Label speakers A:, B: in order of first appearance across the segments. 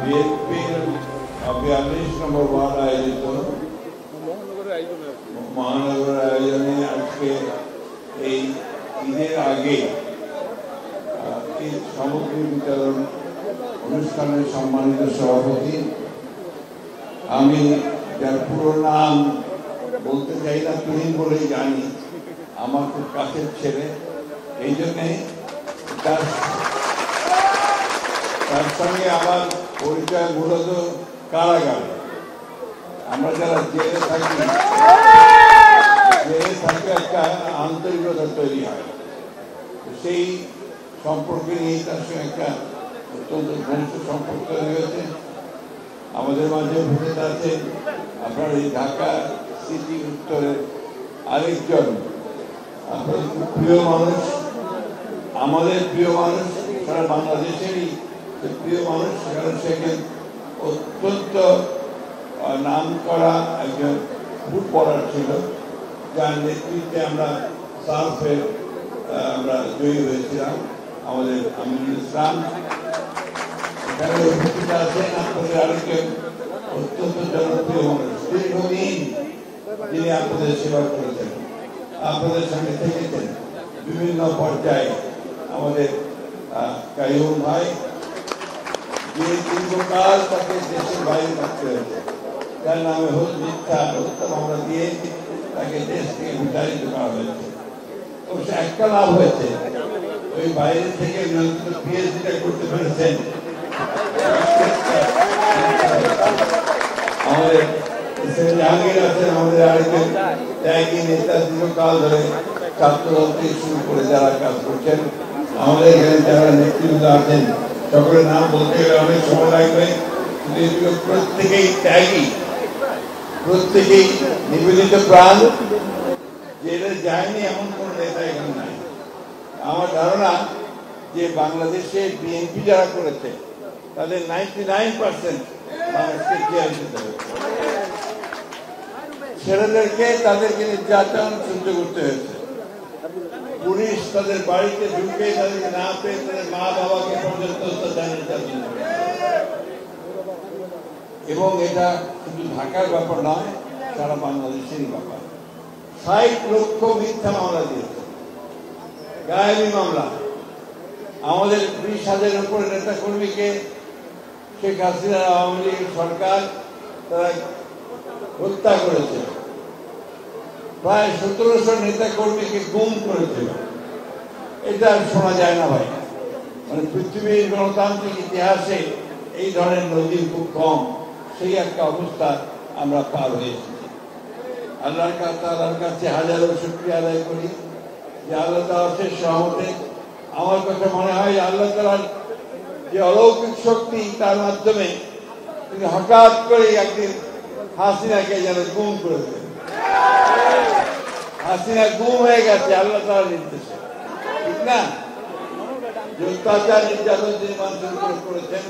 A: বিএনপির 42 নম্বর ওয়ার্ড আয়োজিত মহানগরের আয়োজনে আজকে এই ঈদের আগে ঈদ সামগ্রী বিতরণ অনুষ্ঠানের সম্মানিত সভাপতি, আমি যার পুরো নাম বলতে চাই না, তুহিন বলেই জানি, আমার খুব কাছের ছেলে, এই জন্যে তার সঙ্গে আমার পরিচয় মূলত কারাগারে। আমরা যারা জেলে থাকি একটা আন্তরিকতা তৈরি হয়, সেই সম্পর্কে নিয়ে তার সঙ্গে একটা অত্যন্ত ঘনিষ্ঠ সম্পর্ক তৈরি হয়েছে। আমাদের মাঝে উপস্থিত আছে আপনার এই ঢাকা সিটি উত্তরের আরেকজন আপনাদের প্রিয় মানুষ, আমাদের প্রিয় মানুষ, সারা বাংলাদেশেরই প্রিয় মানুষ, কারণ সেখানে অত্যন্ত নাম করা একজন ফুটবলার ছিল, যার নেতৃত্বে আমরা সার্ফে আমরা জয়ী হয়েছিলাম। আমাদের আমিনুল ইসলাম এখানে উপস্থিত আছেন। আপনাদের আরেকজন অত্যন্ত জনপ্রিয় মানুষ, দীর্ঘদিন যিনি আপনাদের সেবা করেছেন, আপনাদের সঙ্গে থেকেছেন বিভিন্ন পর্যায়ে, আমাদের কাইয়ুম ভাই, যে দীর্ঘকাল তাকে দেশের বাইরে থাকতে হয়েছে, যার নামে মিথ্যা হত্যা মামলা দিয়ে তাকে দেশ থেকে বিতাড়িত করা হয়েছে। অবশ্য একটা লাভ হয়েছে, ওই বাইরে থেকে পিএইচডিটা করতে পেরেছেন আমাদের জাহাঙ্গীর আছেন, আমাদের আরেকজন ত্যাগী নেতা, দীর্ঘকাল ধরে ছাত্রদল থেকে শুরু করে যারা কাজ করছেন, আমাদের এখানে যারা নেতৃত্ব আছেন, সকলের নাম বলতে গেলে অনেক সময় লাগবে। প্রত্যেকেই ত্যাগী, প্রত্যেকেই নিবেদিত প্রাণ, জেলে যায়নি এমন কোন নেতা এখানে নাই। আমার ধারণা যে বাংলাদেশে বিএনপি যারা করেছে তাদের 99% মানুষকে জেল দিতে হবে। ছেলেদেরকে তাদেরকে নির্যাতন সহ্য করতে হয়েছে, পুলিশ তাদের বাড়িতে ঢুকে তাদেরকে না পেয়ে তাদের মা বাবাকে পর্যন্ত নির্যাতন করে। এবং এটা শুধু ঢাকার ব্যাপার নয়, সারা বাংলাদেশেরই ব্যাপার। 60 লক্ষ মিথ্যা মামলা দিয়েছে, গায়েবী মামলা। আমাদের 20,000-এর উপরে নেতা কর্মীকে শেখ হাসিনা আওয়ামী লীগ সরকার তারা হত্যা করেছে, প্রায় 1700 নেতা কর্মীকে গুম করেছিল। এটা শোনা যায় না ভাই, মানে পৃথিবীর গণতান্ত্রিক ইতিহাসে এই ধরনের নজির খুব কম। সেই একটা অবস্থা আমরা পার হয়েছি। আল্লাহর কাছে হাজারো শুকরিয়া আদায় করি যে আল্লাহ তাআলার সহমতে আমার কাছে মনে হয় আল্লাহ তাআলার যে অলৌকিক শক্তি, তার মাধ্যমে তিনি হঠাৎ করে একদিন হাসিনাকে যেন গুম করে দেন। হাসিনা গুম হয়ে গেছে আল্লাহ তাআলার নির্দেশে, ঠিক না? যে অত্যাচার নির্যাতন তিনি মানুষের উপরে করেছেন,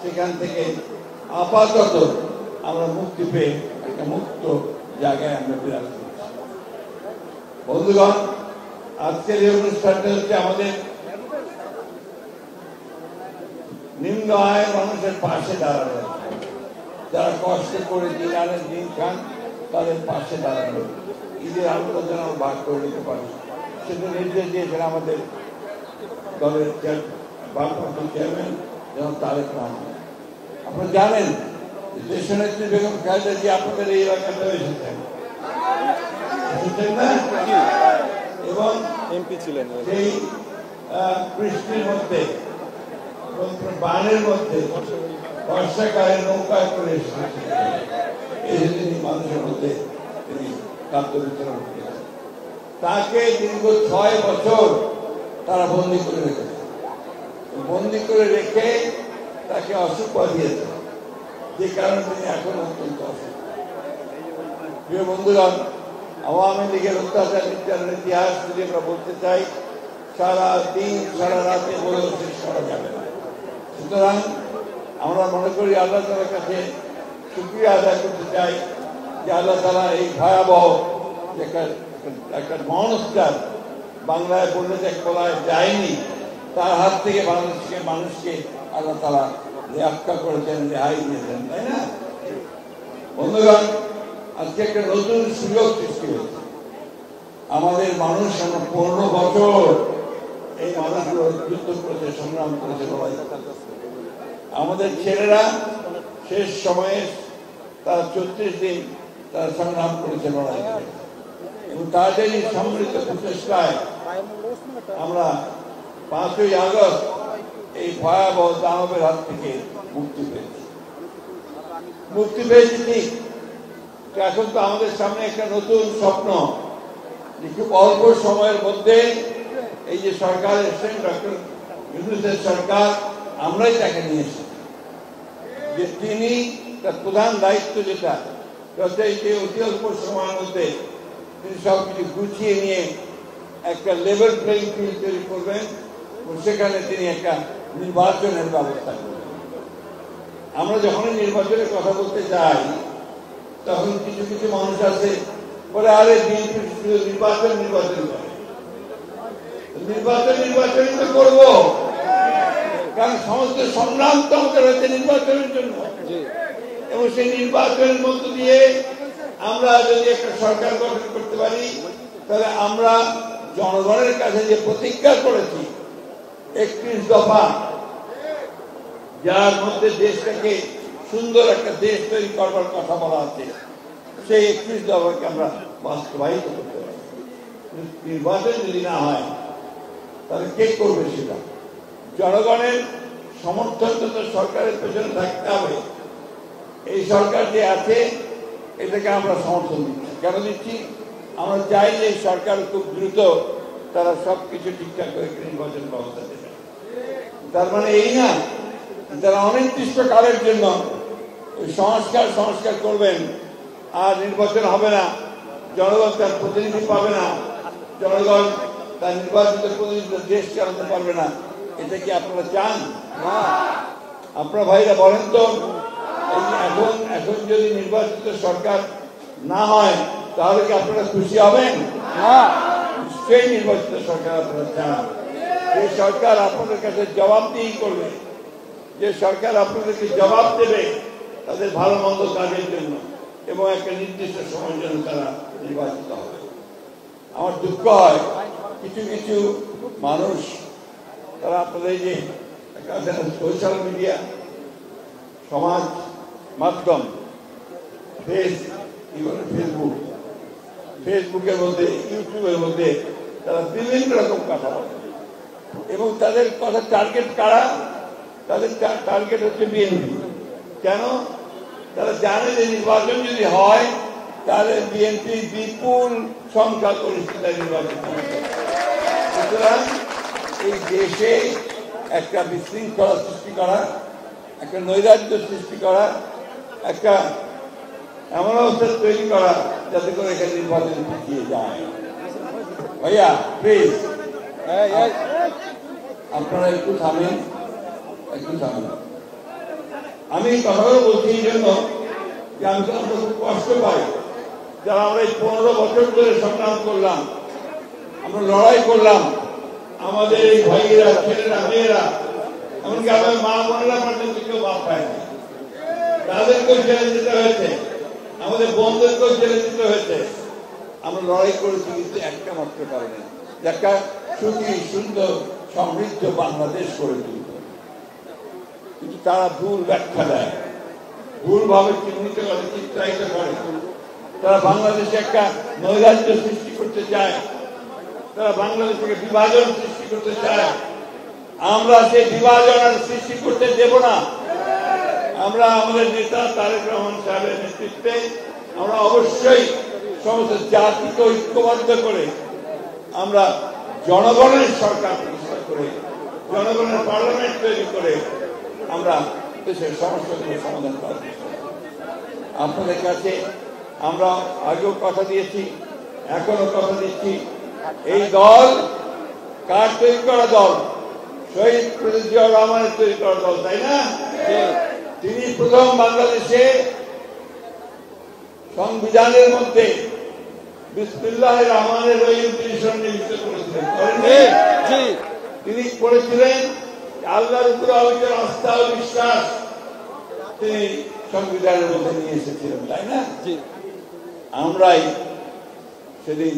A: সেখান থেকে আপাতত আমরা মুক্তি পেয়ে একটা মুক্ত জায়গায় আমরা বিরাজ করছি। বন্ধুগণ, আজকের এই অনুষ্ঠানটা হচ্ছে আমাদের নিম্ন আয়ের মানুষের পাশে দাঁড়ানো, যারা কষ্ট করে দিন আনেন দিন খান, তাদের পাশে দাঁড়ানো, ঈদের আনন্দ যেন ভাগ করে নিতে পারি, সেটা নির্দেশ দিয়েছেন আমাদের দলের বামপন্থী চেয়ারম্যান যেমন তারেক রহমান। আপনারা জানেন দেশনেত্রী বেগম খালেদা জিয়া আপনাদের এই এলাকাতে এসেছেন না, এবং এমপি ছিলেন। সেই বৃষ্টির মধ্যে, বানের মধ্যে, বর্ষাকালে নৌকায় করে এসেছেন, এসে তিনি মানুষের মধ্যে তিনি খাদ্য বিতরণ করেছেন। তাকে দীর্ঘ 6 বছর তারা বন্দী করে রেখেছে। বন্দী করে রেখে তাকে অসুখ বাঁধিয়েছে, যে কারণে তিনি এখন অত্যন্ত অসুখ। প্রিয় বন্ধুগণ, আওয়ামী লীগের অত্যাচার নির্যাতনের ইতিহাস যদি আমরা বলতে চাই, সারা দিন সারা রাতে বলেও শেষ করা যাবে না। সুতরাং আমরা মনে করি আল্লাহ তাআলার কাছে শুকরিয়া আদায় করতে চাই যে আল্লাহ তাআলা এই ভয়াবহ একটা মনস্টার, বাংলায় বললে যে বলা যায়নি, তার হাত থেকে বাংলাদেশের মানুষকে আল্লাহ তাআলা রক্ষা করেছেন, রেহাই দিয়েছেন, তাই না? বন্ধুগণ, আজকে একটা নতুন সুযোগ সৃষ্টি হয়েছে। আমাদের মানুষ, আমরা 15 বছর এই মানুষগুলো যুদ্ধ করেছে, সংগ্রাম করেছে, লড়াই করেছে। আমাদের ছেলেরা শেষ সময়ে তারা 34 দিন তারা সংগ্রাম করেছে, লড়াই করেছে, এবং তাদেরই সম্মিলিত প্রচেষ্টায় আমরা 5ই আগস্ট এই ভয়াবহ দানবের হাত থেকে মুক্তি পেয়েছি। ঠিক, এখন তো আমাদের সামনে একটা নতুন স্বপ্ন, যে খুব অল্প সময়ের মধ্যে এই যে সরকার এসেছেন, ডক্টর ইউনূসের সরকার, আমরাই তাকে নিয়ে এসেছি, যে তিনি তার প্রধান দায়িত্ব যেটা এই যে অতি অল্প সময়ের মধ্যে তিনি সবকিছু গুছিয়ে নিয়ে একটা লেভেল প্লেইং ফিল্ড তৈরি করবেন, এবং সেখানে তিনি একটা নির্বাচনের ব্যবস্থা করবেন। আমরা যখনই নির্বাচনের কথা বলতে যাই, তখন কিছু কিছু মানুষ আছে বলে, আরে বিএনপি নির্বাচনই করে। নির্বাচনই তো করবো, কারণ সমস্ত সংগ্রাম তো আমাদের হয়েছে নির্বাচনের জন্য, এবং সেই নির্বাচনের মধ্য দিয়ে আমরা যদি একটা সরকার গঠন করতে পারি, তাহলে আমরা জনগণের কাছে যে প্রতিজ্ঞা করেছি 31 দফা, যার মধ্যে দেশটাকে সুন্দর একটা দেশ তৈরি করবার কথা বলা আছে, সেই 31 দফাকে আমরা বাস্তবায়িত করতে পারি। নির্বাচন যদি না হয়, তাহলে কে করবে সেটা? জনগণের সমর্থন তো সরকারের পেছনে থাকতে হবে। এই সরকার যে আছে, এটাকে আমরা সমর্থন দিচ্ছি। কেন দিচ্ছি? আমরা চাই যে এই সরকার খুব দ্রুত তারা সবকিছু ঠিকঠাক করে নির্বাচন ব্যবস্থা দেবে। তার মানে এই না তারা অনির্দিষ্ট কালের জন্য ওই সংস্কার করবেন, আর নির্বাচন হবে না, জনগণ তার প্রতিনিধি পাবে না, জনগণ তার নির্বাচিত প্রতিনিধি দেশ চালাতে পারবে না। এটা কি আপনারা চান? না। আপনারা ভাইরা বলেন তো, এখন যদি নির্বাচিত সরকার না হয়, তাহলে কি আপনারা খুশি হবেন? না। নিশ্চয়ই নির্বাচিত সরকার আপনারা চান। যে সরকার আপনাদের কাছে জবাবদিহি করবে, যে সরকার আপনাদেরকে জবাব দেবে তাদের ভালো মন্দ কাজের জন্য, এবং একটা নির্দিষ্ট সময়ের জন্য তারা নির্বাচিত হবে। আমার দুঃখ হয়, কিছু কিছু মানুষ তারা আপনাদের যে সোশ্যাল মিডিয়া, সমাজ মাধ্যম, ফেসবুকের মধ্যে, ইউটিউবের মধ্যে তারা বিভিন্ন রকম কথা বলে, এবং তাদের কথা টার্গেট কারা? তাদের টার্গেট হচ্ছে বিএনপি। কেন? তারা জানে যে নির্বাচন যদি হয়, তাহলে বিএনপি বিপুল সংখ্যা পরিস্থিতি নির্বাচন হবে। সুতরাং এই দেশে একটা বিশৃঙ্খলা সৃষ্টি করা, একটা নৈরাজ্য সৃষ্টি করা, একটা এমন অবস্থা তৈরি করা যাতে করে এখানে নির্বাচন পিছিয়ে যায়। ভাইয়া প্লিজ আপনারা একটু থামেন। আমি এই কথাগুলো বলছি এই জন্য যে আমি তো আমরা খুব কষ্ট পাই, যারা আমরা এই 15 বছর ধরে সংগ্রাম করলাম, আমরা লড়াই করলাম, আমাদের এই ভাইয়েরা, ছেলেরা, মেয়েরা, এমনকি আমাদের মা বোনেরা পর্যন্ত কেউ বাপ পায়নি, তাদেরকেও জেলে যেতে হয়েছে, আমাদের বন্ধুদেরকেও জেলে যেতে হয়েছে। আমরা লড়াই করেছি কিন্তু একটা মাত্র কারণে, একটা সুখী, সুন্দর, সমৃদ্ধ বাংলাদেশ করে তুলতে। কিন্তু তারা ভুল ব্যাখ্যা দেয়, ভুলভাবে চিহ্নিত করে, চিত্রায়িত করে। তারা বাংলাদেশে একটা নৈরাজ্য সৃষ্টি করতে চায়, তারা বাংলাদেশকে বিভাজন সৃষ্টি করতে চায়। আমরা সেই বিভাজন আর সৃষ্টি করতে দেব না। আমরা আমাদের নেতা তারেক রহমান সাহেবের নেতৃত্বে আমরা অবশ্যই সমস্ত জাতিকে ঐক্যবদ্ধ করে আমরা জনগণের সরকার প্রতিষ্ঠা করে, জনগণের পার্লামেন্ট তৈরি করে আমরা দেশের সমস্যাগুলো সমাধান করার চেষ্টা করি। আপনাদের কাছে আমরা আগেও কথা দিয়েছি, এখনো কথা দিচ্ছি, এই দল কার তৈরি করা দল? শহীদ প্রেসিডেন্ট জিয়াউর রহমানের তৈরি করা দল, তাই না? তিনি প্রথম বাংলাদেশে সংবিধানের মধ্যে বিসমিল্লাহির রহমানির রহিম তিনি সন্নিবেশিত করেছিলেন। তিনি করেছিলেন আল্লাহর উপর আমাদের আস্থা ও বিশ্বাস তিনি সংবিধানের মধ্যে নিয়ে এসেছিলেন, তাই না? আমরাই সেদিন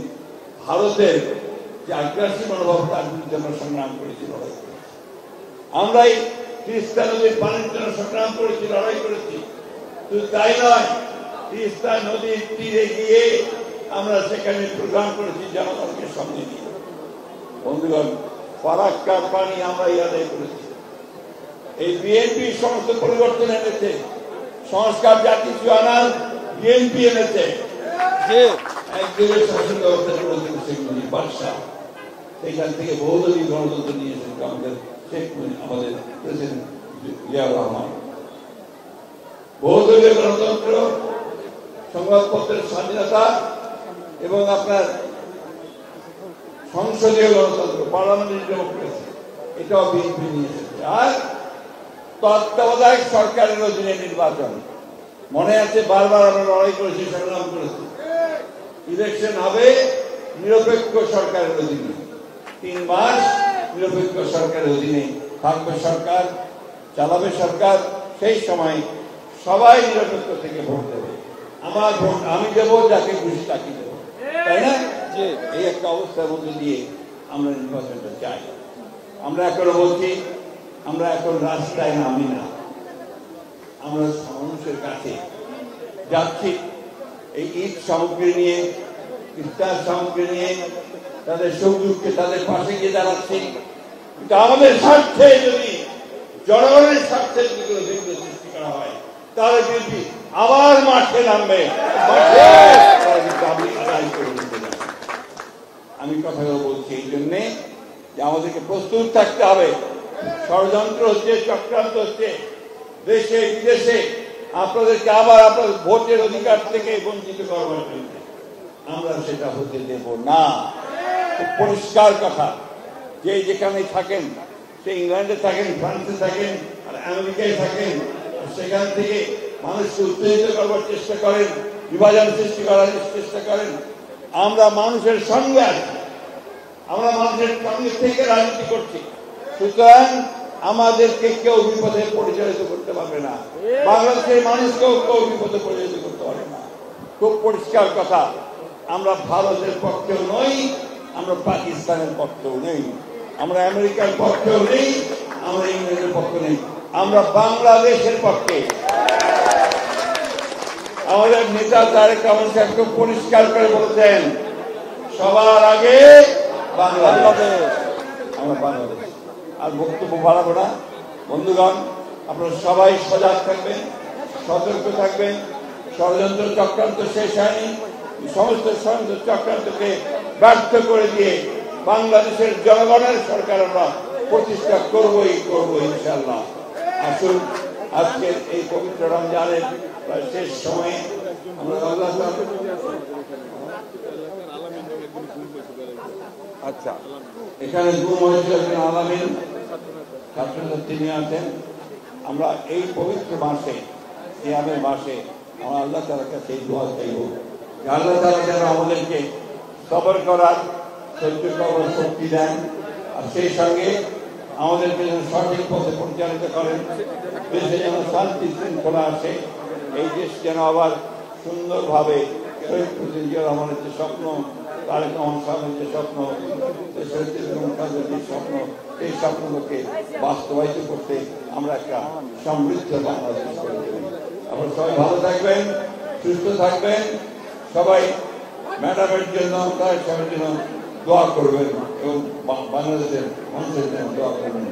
A: ভারতের যে আগ্রাসী মনোভাব তার বিরুদ্ধে আমরা সংগ্রাম করেছি, লড়াই করেছি। আমরাই তিস্তা নদীর পানির জন্য সংগ্রাম করেছি, লড়াই করেছি। শুধু তাই নয়, তিস্তা নদীর তীরে গিয়ে আমরা সেখানে প্রোগ্রাম করেছি জনগণকে সঙ্গে নিয়ে। বন্ধুগণ, ফারাক্কার পানি আমরা আদায় করেছি। এই বিএনপি সমস্ত পরিবর্তন এনেছে, সংস্কার যা কিছু আনার বিএনপি এনেছে। একদিনের শাসন ব্যবস্থা করে দিয়েছে বাদশাহ, সেখান থেকে বহুদলীয় গণতন্ত্র নিয়ে এসেছে আমাদের আমাদের প্রেসিডেন্ট জিয়াউর রহমান। বহুদলীয় গণতন্ত্র, সংবাদপত্রের স্বাধীনতা এবং আপনার সংসদীয় গণতন্ত্র, পার্লামেন্টারি ডেমোক্রেসি, এটাও বিএনপি নিয়ে এসেছে। আর তত্ত্বাবধায়ক সরকারের অধীনে নির্বাচন, মনে আছে বারবার আমরা লড়াই করেছি, সংগ্রাম করেছি। ইলেকশন হবে নিরপেক্ষ সরকারের অধীনে, 3 মাস নিরপেক্ষ সরকারের অধীনে থাকবে সরকার, চালাবে সরকার। সেই সময় সবাই নিরপেক্ষ থেকে ভোট দেবে। আমার ভোট আমি দেবো, যাকে খুশি তাকে দেবো, তাই না? এই একটা অবস্থার মধ্যে দিয়ে আমরা নির্বাচনটা চাই। আমরা এখনো বলছি, আমরা এখন রাস্তায় নামি না, আমরা মানুষের কাছে যাচ্ছি। এই ঈদ সামগ্রী নিয়ে, ইফতার সামগ্রী নিয়ে তাদের সুখ দুঃখে তাদের পাশে গিয়ে দাঁড়াচ্ছি। কিন্তু আমাদের স্বার্থে যদি, জনগণের স্বার্থে যদি কোনো বিঘ্ন সৃষ্টি করা হয়, তাহলে বিএনপি আবার মাঠে নামবে। আমি কথাগুলো বলছি এই জন্যে যে আমাদেরকে প্রস্তুত থাকতে হবে। ষড়যন্ত্র হচ্ছে, চক্রান্ত হচ্ছে দেশে বিদেশে, আপনাদেরকে আবার আপনাদের ভোটের অধিকার থেকে বঞ্চিত করবার জন্য। আমরা সেটা হতে দেব না। পরিষ্কার কথা, যে যেখানে থাকেন, সে ইংল্যান্ডে থাকেন, ফ্রান্সে থাকেন, আর আমেরিকায় থাকেন, সেখান থেকে মানুষকে উত্তেজিত করবার চেষ্টা করেন, বিভাজন সৃষ্টি করার চেষ্টা করেন। আমরা মানুষের সঙ্গে আছি, আমরা মানুষের সঙ্গে থেকে রাজনীতি করছি। সুতরাং আমাদেরকে কেউ বিপদে পরিচালিত করতে পারবে না, বাংলাদেশের মানুষকেও কেউ বিপদে পরিচালিত করতে পারবে না। খুব পরিষ্কার কথা, আমরা ভারতের পক্ষেও নই, আমরা পাকিস্তানের পক্ষেও নেই, আমরা আমেরিকার পক্ষেও নেই, আমরা ইংল্যান্ডের পক্ষে নেই, আমরা বাংলাদেশের পক্ষে। আমাদের নেতা তারেক রহমান সাহেব খুব পরিষ্কার করে বলছেন, সবার আগে বাংলাদেশ, আমরা বাংলাদেশ। আর বক্তব্য বাড়াবো না। বন্ধুগণ, আপনারা সবাই সজাগ থাকবেন, সতর্ক থাকবেন। ষড়যন্ত্র চক্রান্ত শেষ হয়নি, সমস্ত ষড়যন্ত্র চক্রান্তকে ব্যর্থ করে দিয়ে বাংলাদেশের জনগণের সরকার আমরা প্রতিষ্ঠা করবই করবো ইনশাআল্লাহ। আসুন, আজকের এই পবিত্র রমজানের প্রায় শেষ সময়ে আমরা আল্লাহ আচ্ছা এখানে আলামিন ছাত্রছাত্রী নিয়ে আছেন। আমরা এই পবিত্র মাসে, সিয়ামের মাসে, আমরা আল্লাহ তাআলার কাছে এই দোয়া চাইব, আল্লাহ তাআলা যেন আমাদেরকে সবর করার, সহ্য করার শক্তি দেন, আর সেই সঙ্গে আমাদেরকে যেন সঠিক পথে পরিচালিত করেন। দেশে যেন শান্তি শৃঙ্খলা আসে, এই দেশ যেন আবার সুন্দরভাবে শহীদ প্রেসিডেন্ট জিয়াউর রহমানের যে স্বপ্ন, তারেক রহমান সাহেবের যে স্বপ্ন, যে স্বপ্ন, এই স্বপ্নকে বাস্তবায়িত করতে আমরা একটা সমৃদ্ধ বাংলাদেশ করে দেবেন। আপনারা সবাই ভালো থাকবেন, সুস্থ থাকবেন, সবাই ম্যাডামের জন্য, তারেক সাহেবের জন্য দোয়া করবেন এবং বাংলাদেশের মানুষের জন্য দোয়া করবেন।